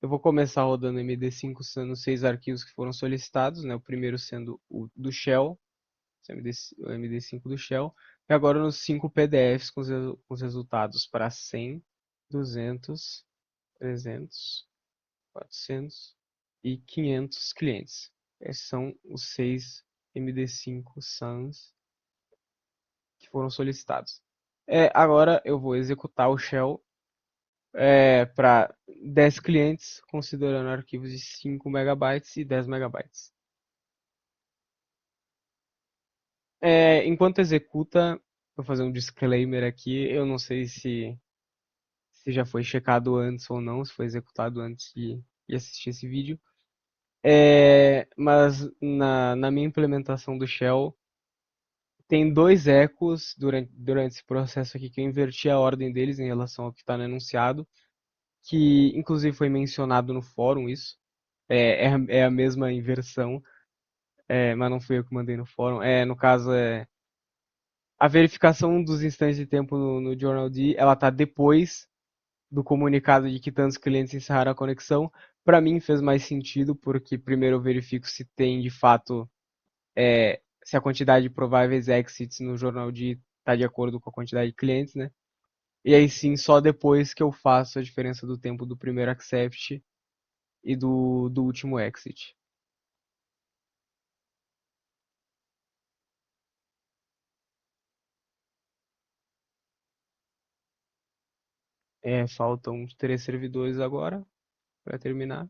Eu vou começar rodando MD5 sendo 6 arquivos que foram solicitados, né? O primeiro sendo o do Shell, o MD5 do Shell, e agora nos 5 PDFs com os resultados para 100, 200, 300, 400 e 500 clientes. Esses são os 6 MD5 SANs que foram solicitados. Agora eu vou executar o Shell para 10 clientes, considerando arquivos de 5 megabytes e 10 megabytes. Enquanto executa, vou fazer um disclaimer aqui. Eu não sei se já foi checado antes ou não, se foi executado antes de assistir esse vídeo. Mas na minha implementação do Shell, tem dois ecos durante esse processo aqui que eu inverti a ordem deles em relação ao que está no enunciado, que inclusive foi mencionado no fórum isso. É a mesma inversão, mas não fui eu que mandei no fórum. No caso, a verificação dos instantes de tempo no Journal D, ela está depois do comunicado de que tantos clientes encerraram a conexão. Para mim fez mais sentido, porque primeiro eu verifico se tem de fato, se a quantidade de prováveis exits no Journal D está de acordo com a quantidade de clientes, né? E aí sim, só depois que eu faço a diferença do tempo do primeiro accept e do último exit. Faltam 3 servidores agora para terminar.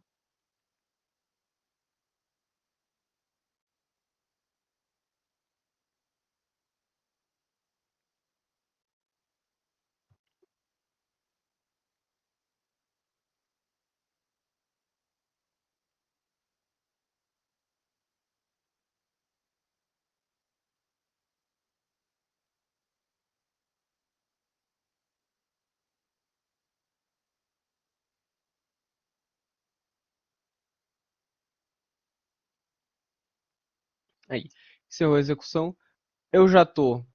Aí, encerrou a execução. Eu já estou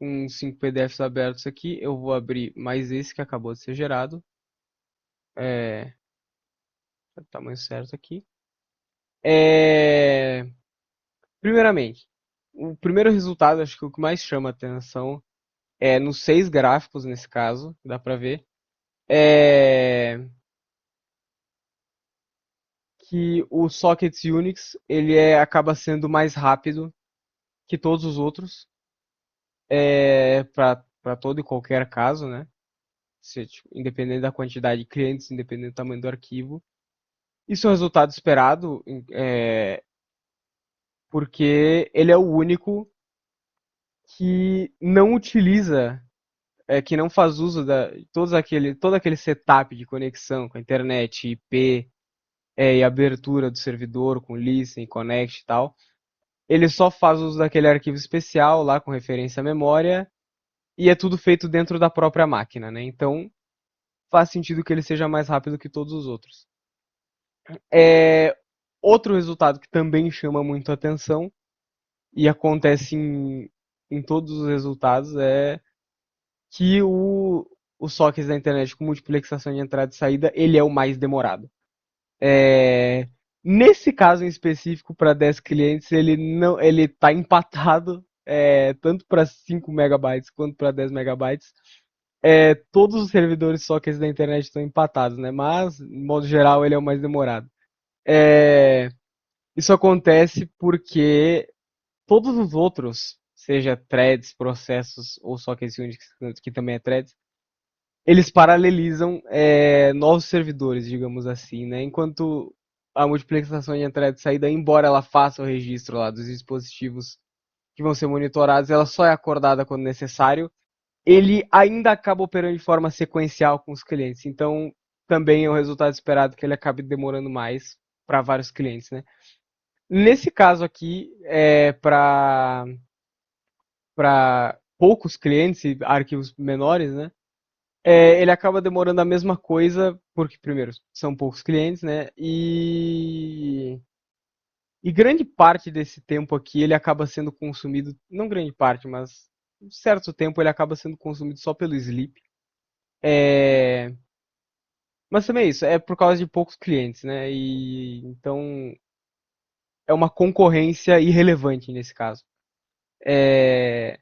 com 5 PDFs abertos aqui. Eu vou abrir mais esse que acabou de ser gerado. É, o tamanho certo aqui. É, primeiramente, o primeiro resultado, acho que o que mais chama a atenção é nos 6 gráficos nesse caso, dá para ver, é que o Sockets Unix acaba sendo mais rápido que todos os outros, para todo e qualquer caso, né? Tipo, independente da quantidade de clientes, independente do tamanho do arquivo. Isso é um resultado esperado, porque ele é o único que não utiliza, que não faz uso todo aquele setup de conexão com a internet, IP, e abertura do servidor com listen, connect e tal. Ele só faz uso daquele arquivo especial lá com referência à memória e é tudo feito dentro da própria máquina, né? Então faz sentido que ele seja mais rápido que todos os outros. É, Outro resultado que também chama muito atenção e acontece em todos os resultados é que o sockets da internet com multiplexação de entrada e saída ele é o mais demorado. É, Nesse caso em específico, para 10 clientes, ele está empatado, tanto para 5 megabytes quanto para 10 megabytes. Todos os servidores sockets da internet estão empatados, né? Mas, de modo geral, ele é o mais demorado. É, Isso acontece porque todos os outros, seja threads, processos ou sockets Unix, que também é threads, eles paralelizam novos servidores, digamos assim, né? Enquanto a multiplexação de entrada e saída, embora ela faça o registro lá dos dispositivos que vão ser monitorados, ela só é acordada quando necessário. Ele ainda acaba operando de forma sequencial com os clientes. Então, também é o resultado esperado que ele acabe demorando mais para vários clientes, né? Nesse caso aqui, para poucos clientes e arquivos menores, né? Ele acaba demorando a mesma coisa, porque, primeiro, são poucos clientes, né? E grande parte desse tempo aqui ele acaba sendo consumido, não grande parte, mas um certo tempo ele acaba sendo consumido só pelo sleep. É, Mas também é isso, é por causa de poucos clientes, né? E então é uma concorrência irrelevante nesse caso. É,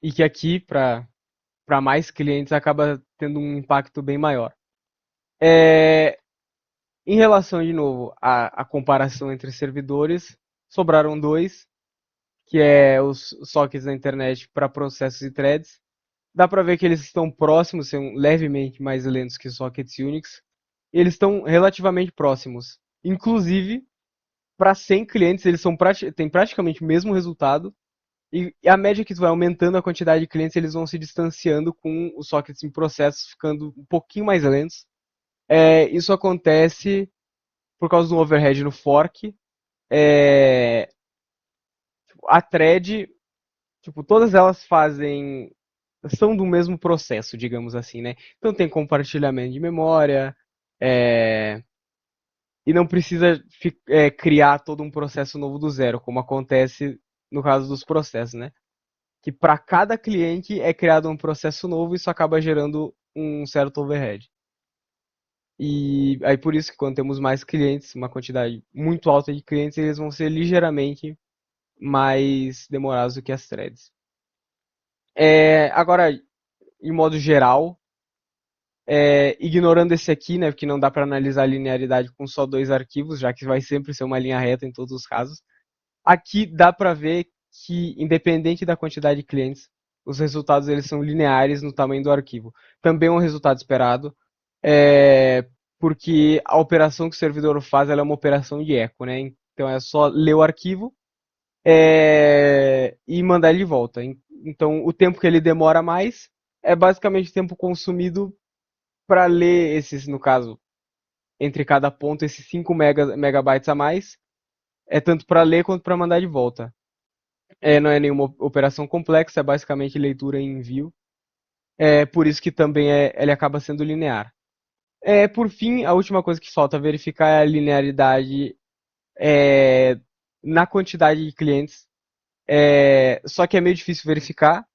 e que aqui, para mais clientes, acaba tendo um impacto bem maior. É, em relação, de novo, à comparação entre servidores, sobraram dois, que é os sockets da internet para processos e threads. Dá para ver que eles estão próximos, são levemente mais lentos que sockets Unix. E eles estão relativamente próximos. Inclusive, para 100 clientes, eles têm praticamente o mesmo resultado. E à medida que tu vai aumentando a quantidade de clientes, eles vão se distanciando com os sockets em processos ficando um pouquinho mais lentos. Isso acontece por causa do overhead no fork. É, a thread, tipo, todas elas são do mesmo processo, digamos assim, né? Então tem compartilhamento de memória, é, e não precisa criar todo um processo novo do zero, como acontece no caso dos processos, né? Que para cada cliente é criado um processo novo e isso acaba gerando um certo overhead. E aí por isso que quando temos mais clientes, uma quantidade muito alta de clientes, eles vão ser ligeiramente mais demorados do que as threads. Agora, em modo geral, ignorando esse aqui, né, porque não dá para analisar a linearidade com só dois arquivos, já que vai sempre ser uma linha reta em todos os casos. Aqui dá para ver que, independente da quantidade de clientes, os resultados eles são lineares no tamanho do arquivo. Também é um resultado esperado, é, porque a operação que o servidor faz ela é uma operação de eco, né? Então é só ler o arquivo e mandar ele de volta. Então o tempo que ele demora mais é basicamente o tempo consumido para ler esses, no caso, entre cada ponto, esses 5 megabytes a mais, é tanto para ler quanto para mandar de volta. Não é nenhuma operação complexa, é basicamente leitura e envio. Por isso que também ele acaba sendo linear. Por fim, a última coisa que falta verificar é a linearidade é, na quantidade de clientes. Só que é meio difícil verificar.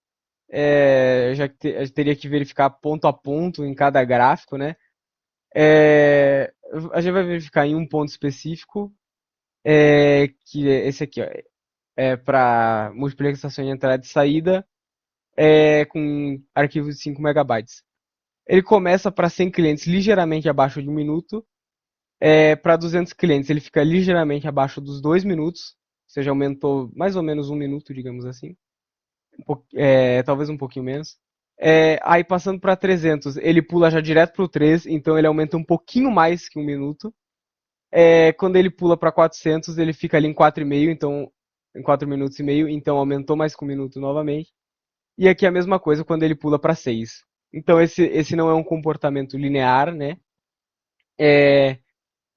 Já que eu teria que verificar ponto a ponto em cada gráfico, né? É, a gente vai verificar em um ponto específico, que é esse aqui, ó, para multiplexação de entrada e saída, com arquivos de 5 megabytes. Ele começa para 100 clientes ligeiramente abaixo de 1 minuto, para 200 clientes ele fica ligeiramente abaixo dos 2 minutos, ou seja, aumentou mais ou menos 1 minuto, digamos assim, talvez um pouquinho menos. Aí passando para 300, ele pula já direto para o 3, então ele aumenta um pouquinho mais que 1 minuto. Quando ele pula para 400, ele fica ali em 4,5, então em 4 minutos e meio, então aumentou mais que 1 minuto novamente. E aqui a mesma coisa quando ele pula para 6. Então esse não é um comportamento linear, né? É,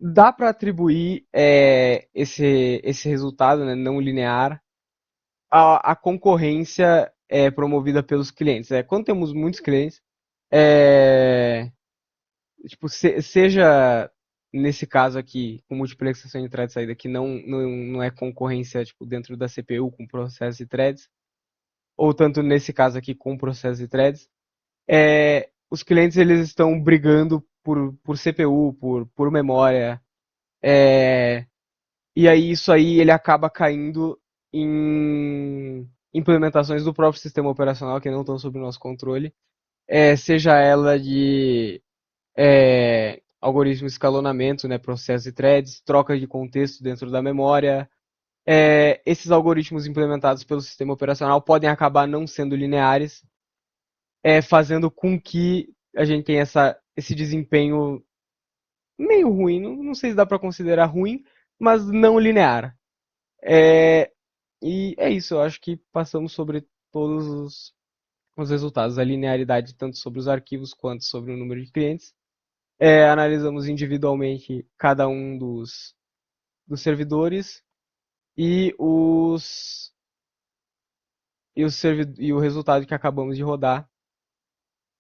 dá para atribuir esse resultado, né, não linear à concorrência promovida pelos clientes. Quando temos muitos clientes, é, tipo, seja nesse caso aqui, com multiplexação de entrada e saída, que não é concorrência tipo, dentro da CPU com processos e threads, ou tanto nesse caso aqui com processos e threads, os clientes eles estão brigando por CPU, por memória, é, e aí isso aí ele acaba caindo em implementações do próprio sistema operacional que não estão sob o nosso controle, seja ela de algoritmo de escalonamento, né, processos e threads, troca de contexto dentro da memória. Esses algoritmos implementados pelo sistema operacional podem acabar não sendo lineares, fazendo com que a gente tenha esse desempenho meio ruim, não sei se dá para considerar ruim, mas não linear. É, e é isso, eu acho que passamos sobre todos os resultados, a linearidade tanto sobre os arquivos quanto sobre o número de clientes. Analisamos individualmente cada um dos servidores e e o resultado que acabamos de rodar,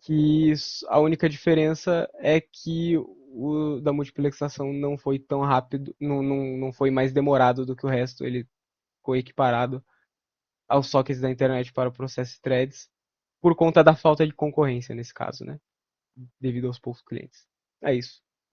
que a única diferença é que o da multiplexação não foi tão rápido, não foi mais demorado do que o resto, ele ficou equiparado aos sockets da internet para o processo threads, por conta da falta de concorrência nesse caso, né? devido aos poucos clientes. É isso.